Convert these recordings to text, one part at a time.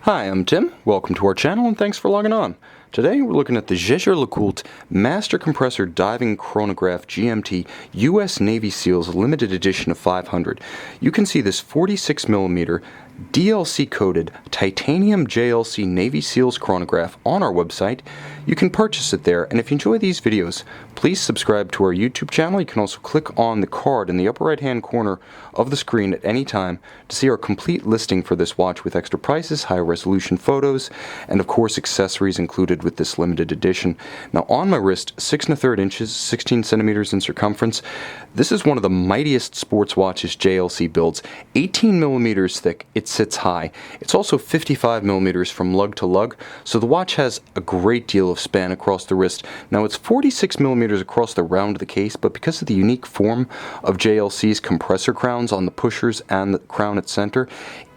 Hi, I'm Tim. Welcome to our channel and thanks for logging on. Today we're looking at the Jaeger-LeCoultre Master Compressor Diving Chronograph GMT US Navy SEALs Limited Edition of 500. You can see this 46mm DLC-coated titanium JLC Navy SEALs chronograph on our website. You can purchase it there, and if you enjoy these videos, please subscribe to our YouTube channel. You can also click on the card in the upper right-hand corner of the screen at any time to see our complete listing for this watch with extra prices, high-resolution photos, and of course accessories included with this limited edition. Now on my wrist, 6 1/3 inches, 16 centimeters in circumference. This is one of the mightiest sports watches JLC builds. 18 millimeters thick, it sits high. It's also 55 millimeters from lug to lug, so the watch has a great deal of span across the wrist. Now it's 46 millimeters across the round of the case, but because of the unique form of JLC's compressor crowns on the pushers and the crown at center,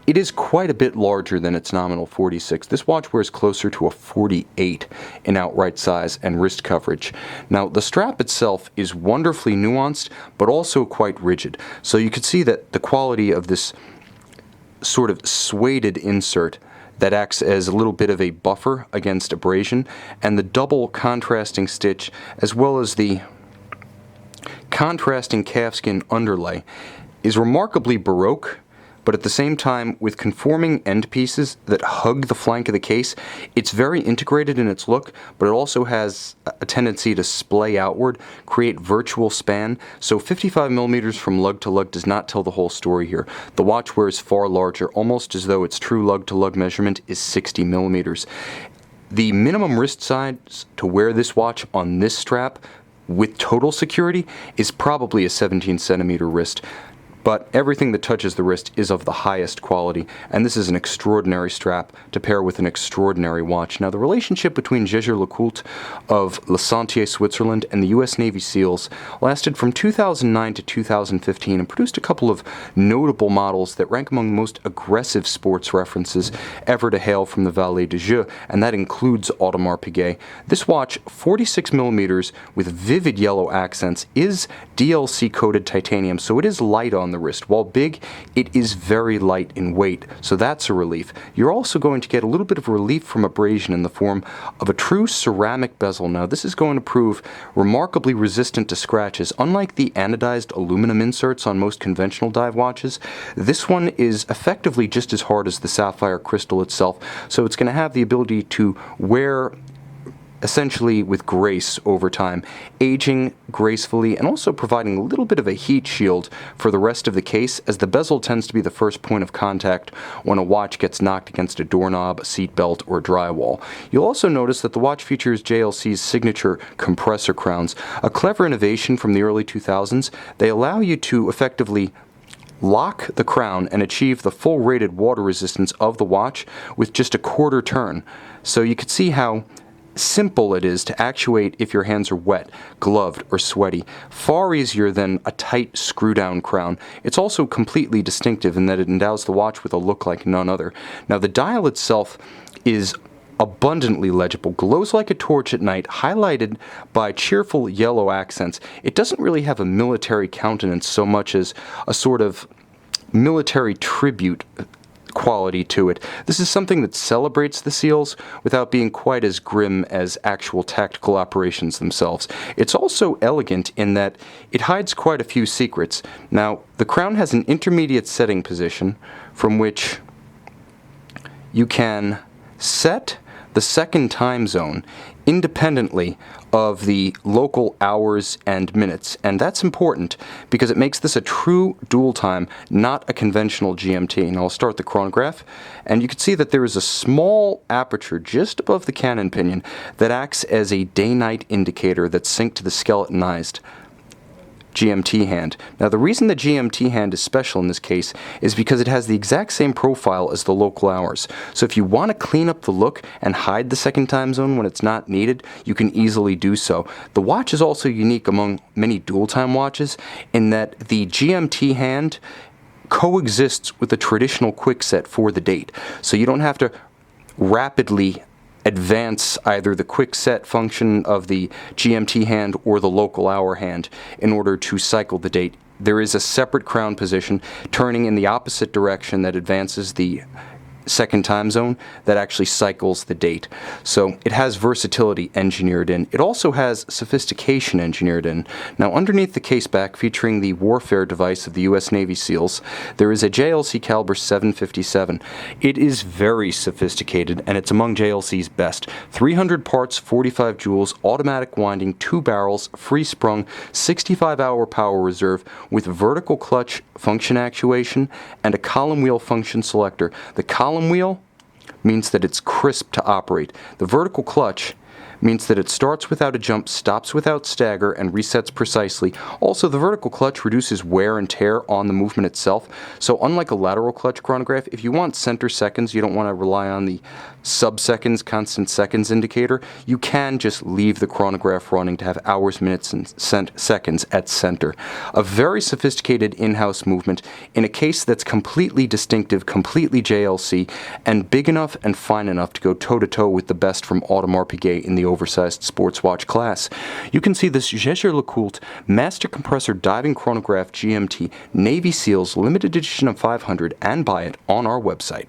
it is quite a bit larger than its nominal 46. This watch wears closer to a 48 in outright size and wrist coverage. Now the strap itself is wonderfully nuanced, but also quite rigid. So you can see that the quality of this sort of sueded insert that acts as a little bit of a buffer against abrasion, and the double contrasting stitch, as well as the contrasting calfskin underlay, is remarkably Baroque, but at the same time, with conforming end pieces that hug the flank of the case, it's very integrated in its look, but it also has a tendency to splay outward, create virtual span, so 55 millimeters from lug to lug does not tell the whole story here. The watch wears far larger, almost as though its true lug to lug measurement is 60 millimeters. The minimum wrist size to wear this watch on this strap with total security is probably a 17 centimeter wrist. But everything that touches the wrist is of the highest quality, and this is an extraordinary strap to pair with an extraordinary watch. Now, the relationship between Jaeger-LeCoultre of Le Sentier, Switzerland, and the U.S. Navy SEALs lasted from 2009 to 2015 and produced a couple of notable models that rank among the most aggressive sports references ever to hail from the Vallée de Joux, and that includes Audemars Piguet. This watch, 46 millimeters with vivid yellow accents, is DLC-coated titanium, so it is light on the wrist. While big, it is very light in weight, so that's a relief. You're also going to get a little bit of relief from abrasion in the form of a true ceramic bezel. Now, this is going to prove remarkably resistant to scratches. Unlike the anodized aluminum inserts on most conventional dive watches, this one is effectively just as hard as the sapphire crystal itself, so it's going to have the ability to wear essentially with grace over time, aging gracefully and also providing a little bit of a heat shield for the rest of the case, as the bezel tends to be the first point of contact when a watch gets knocked against a doorknob, a seat belt, or drywall. You'll also notice that the watch features JLC's signature compressor crowns, a clever innovation from the early 2000s. They allow you to effectively lock the crown and achieve the full rated water resistance of the watch with just a quarter turn. So you can see how simple it is to actuate if your hands are wet, gloved, or sweaty. Far easier than a tight screw-down crown. It's also completely distinctive in that it endows the watch with a look like none other. Now, the dial itself is abundantly legible, glows like a torch at night, highlighted by cheerful yellow accents. It doesn't really have a military countenance so much as a sort of military tribute quality to it. This is something that celebrates the SEALs without being quite as grim as actual tactical operations themselves. It's also elegant in that it hides quite a few secrets. Now, the crown has an intermediate setting position from which you can set the second time zone independently of the local hours and minutes, and that's important because it makes this a true dual time, not a conventional GMT. And I'll start the chronograph, and you can see that there is a small aperture just above the cannon pinion that acts as a day-night indicator that's synced to the skeletonized GMT hand. Now, the reason the GMT hand is special in this case is because it has the exact same profile as the local hours. So if you want to clean up the look and hide the second time zone when it's not needed, you can easily do so. The watch is also unique among many dual time watches in that the GMT hand coexists with the traditional quick set for the date. So you don't have to rapidly advance either the quick set function of the GMT hand or the local hour hand in order to cycle the date. There is a separate crown position turning in the opposite direction that advances the second time zone that actually cycles the date. So it has versatility engineered in. It also has sophistication engineered in. Now, underneath the case back, featuring the warfare device of the U.S. Navy SEALs, there is a JLC caliber 757. It is very sophisticated, and it's among JLC's best. 300 parts, 45 joules, automatic winding, 2 barrels, free sprung, 65-hour power reserve with vertical clutch function actuation and a column wheel function selector. The column wheel means that it's crisp to operate. The vertical clutch means that it starts without a jump, stops without stagger, and resets precisely. Also, the vertical clutch reduces wear and tear on the movement itself. So unlike a lateral clutch chronograph, if you want center seconds, you don't want to rely on the sub-seconds, constant seconds indicator, you can just leave the chronograph running to have hours, minutes, and seconds at center. A very sophisticated in-house movement in a case that's completely distinctive, completely JLC, and big enough and fine enough to go toe-to-toe with the best from Audemars Piguet in the oversized sports watch class. You can see this Jaeger-LeCoultre Master Compressor Diving Chronograph GMT Navy SEALs limited edition of 500 and buy it on our website.